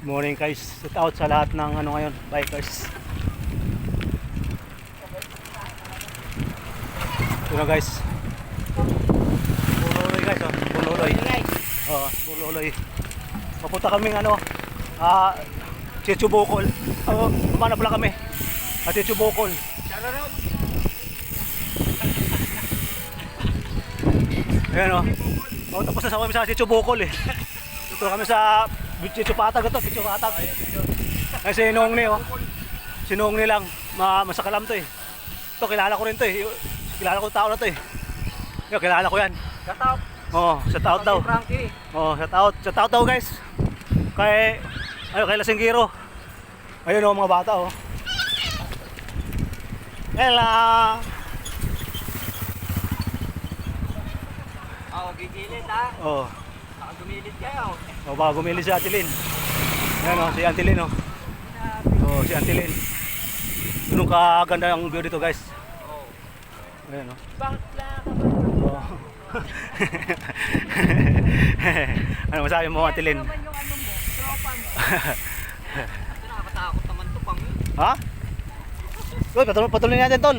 Morning guys, shout out sa lahat ng ngayon, bikers. Ito na guys. Bululoy guys, oh. Bululoy. Oh, Bululoy. Papunta kaming Chichu Bukol. Kumana pala kami. Chichu Bukol. Ayan oh. Tapos na kami sa Chichu Bukol eh. Dito kami sa Chichu Patag ito, Chichu Patag. Ay si Nongni oh. Si Nongni lang, masakalam to eh. Ito kilala ko rin to eh. Kilala ko tao na to eh. Yo, kilala ko yan. Shout out. Oh, shout out daw. Frankie. Oh, shout out. Shout out daw guys. Kay kay Lasinggiro. Ayun oh mga bata oh. Ela. Oh, gigilid ha. Oh. Baka gumilid kayo. Oh, baka gumili si Atilin. Ayan oh, si Atilin oh. Oh, si Atilin. Ganun kaganda ang view dito guys. Oh. Ayan oh. Bakit lang Oh. Ano masabi mo Atilin? naman yung mo, tropa mo. Nakakatakot naman to pang. Ha? Uy, patuloy natin tol.